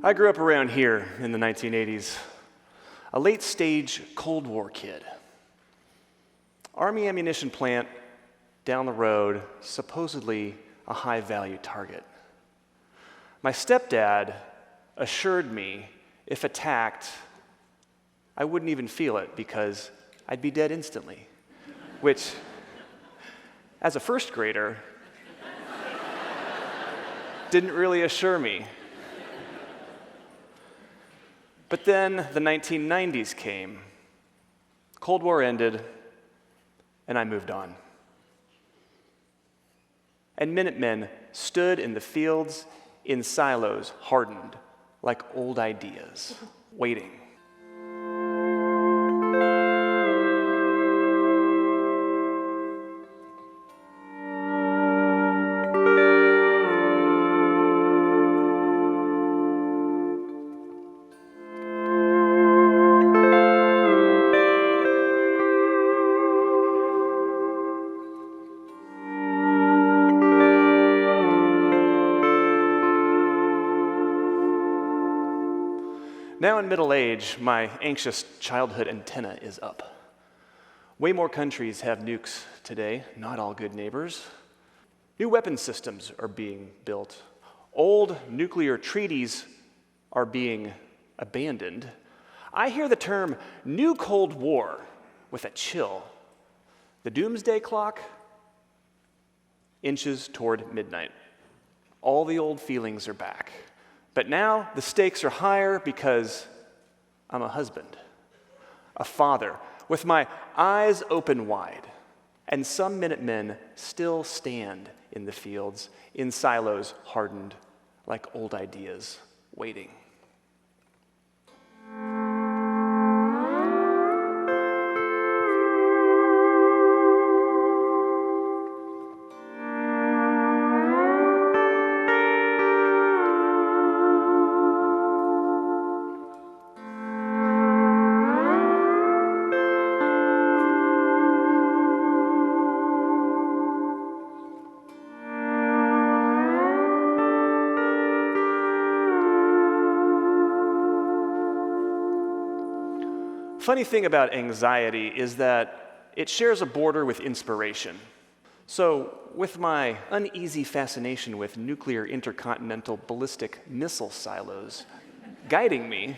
I grew up around here in the 1980s, a late-stage Cold War kid. Army ammunition plant down the road, supposedly a high-value target. My stepdad assured me if attacked, I wouldn't even feel it because I'd be dead instantly, which, as a first grader, didn't really assure me. But then the 1990s came, Cold War ended, and I moved on. And Minutemen stood in the fields in silos, hardened like old ideas, waiting. Now in middle age, my anxious childhood antenna is up. Way more countries have nukes today, not all good neighbors. New weapon systems are being built. Old nuclear treaties are being abandoned. I hear the term New Cold War with a chill. The doomsday clock inches toward midnight. All the old feelings are back. But now the stakes are higher because I'm a husband, a father, with my eyes open wide. And some Minutemen still stand in the fields, in silos hardened like old ideas, waiting. Funny thing about anxiety is that it shares a border with inspiration. So, with my uneasy fascination with nuclear intercontinental ballistic missile silos guiding me,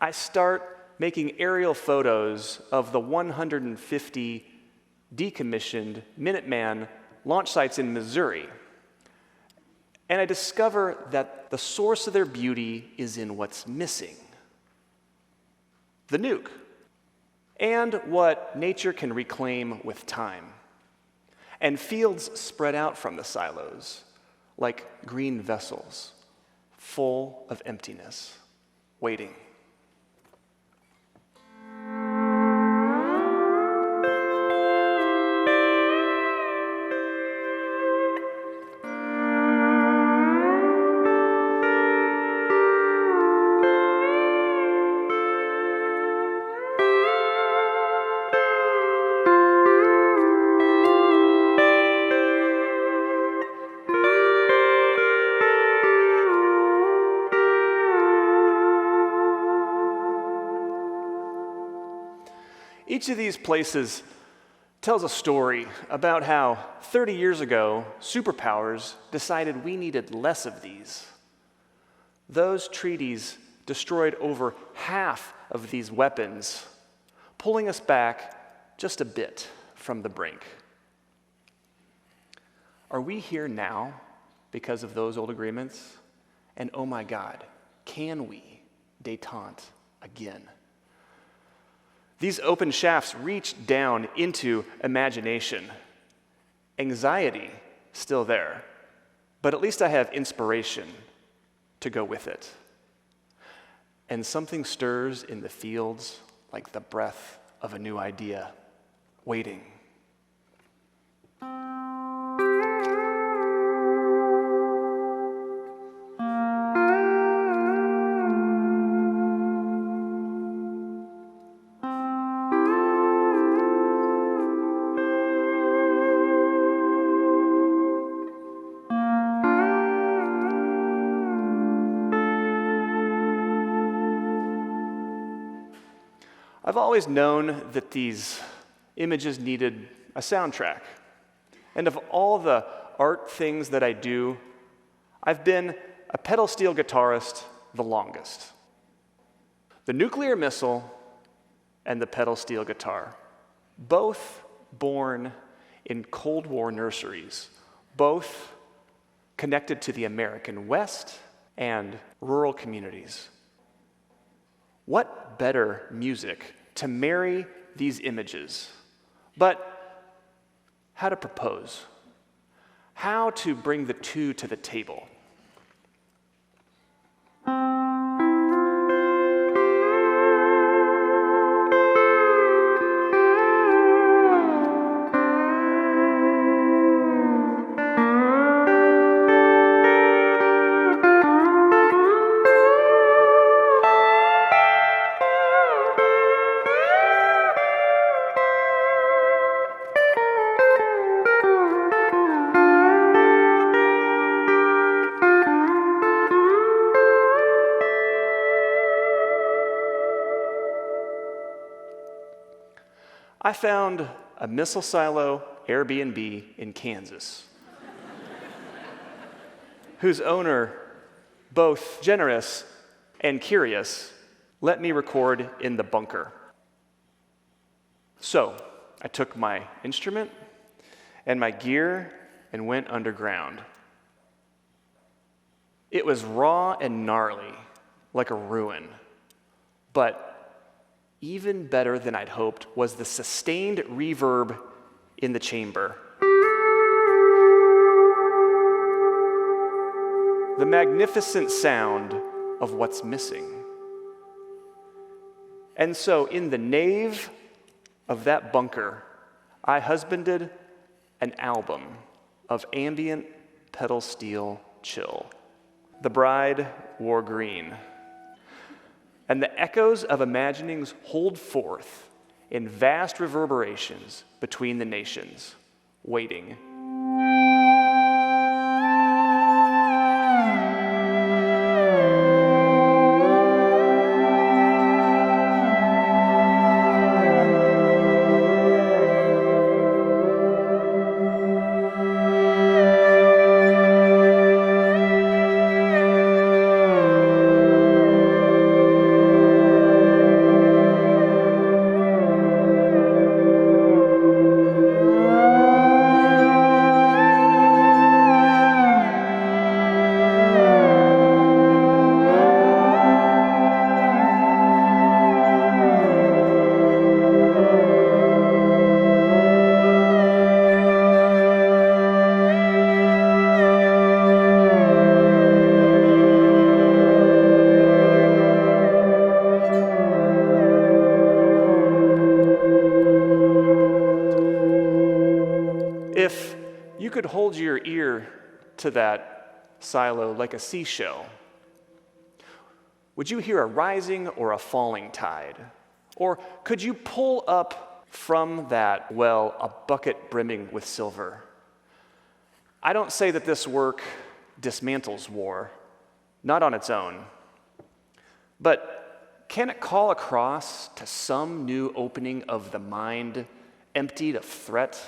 I start making aerial photos of the 150 decommissioned Minuteman launch sites in Missouri. And I discover that the source of their beauty is in what's missing. The nuke, and what nature can reclaim with time. And fields spread out from the silos, like green vessels, full of emptiness, waiting. Each of these places tells a story about how 30 years ago, superpowers decided we needed less of these. Those treaties destroyed over half of these weapons, pulling us back just a bit from the brink. Are we here now because of those old agreements? And oh my God, can we détente again? These open shafts reach down into imagination. Anxiety, still there, but at least I have inspiration to go with it. And something stirs in the fields like the breath of a new idea, waiting. I've always known that these images needed a soundtrack. And of all the art things that I do, I've been a pedal steel guitarist the longest. The nuclear missile and the pedal steel guitar, both born in Cold War nurseries, both connected to the American West and rural communities. What better music to marry these images, but how to propose, how to bring the two to the table. I found a missile silo Airbnb in Kansas, whose owner, both generous and curious, let me record in the bunker. So I took my instrument and my gear and went underground. It was raw and gnarly, like a ruin, but even better than I'd hoped was the sustained reverb in the chamber. The magnificent sound of what's missing. And so in the nave of that bunker, I husbanded an album of ambient pedal steel chill. The bride wore green. And the echoes of imaginings hold forth in vast reverberations between the nations, waiting. If you could hold your ear to that silo like a seashell, would you hear a rising or a falling tide? Or could you pull up from that well a bucket brimming with silver? I don't say that this work dismantles war, not on its own. But can it call across to some new opening of the mind, emptied of threat?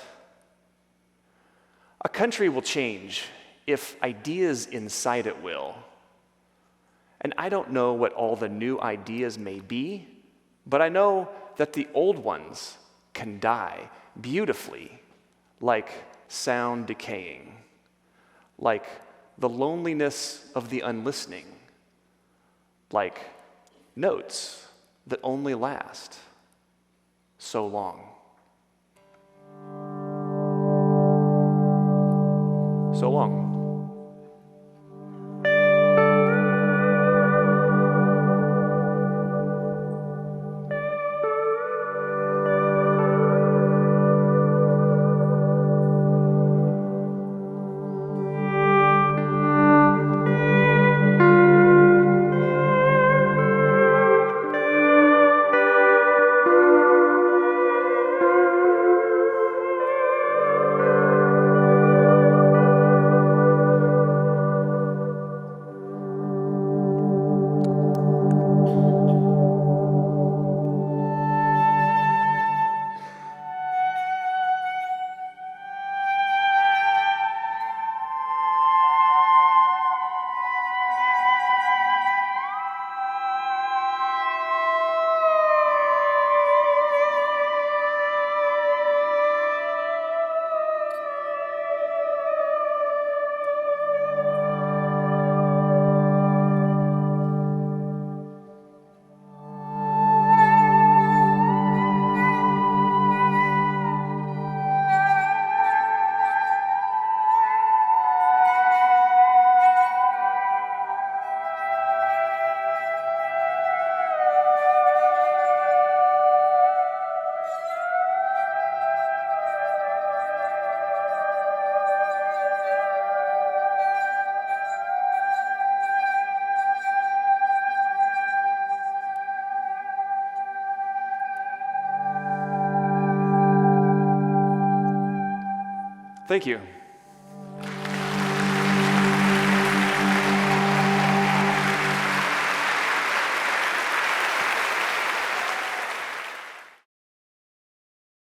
A country will change if ideas inside it will. And I don't know what all the new ideas may be, but I know that the old ones can die beautifully, like sound decaying, like the loneliness of the unlistening, like notes that only last so long. So long. Thank you.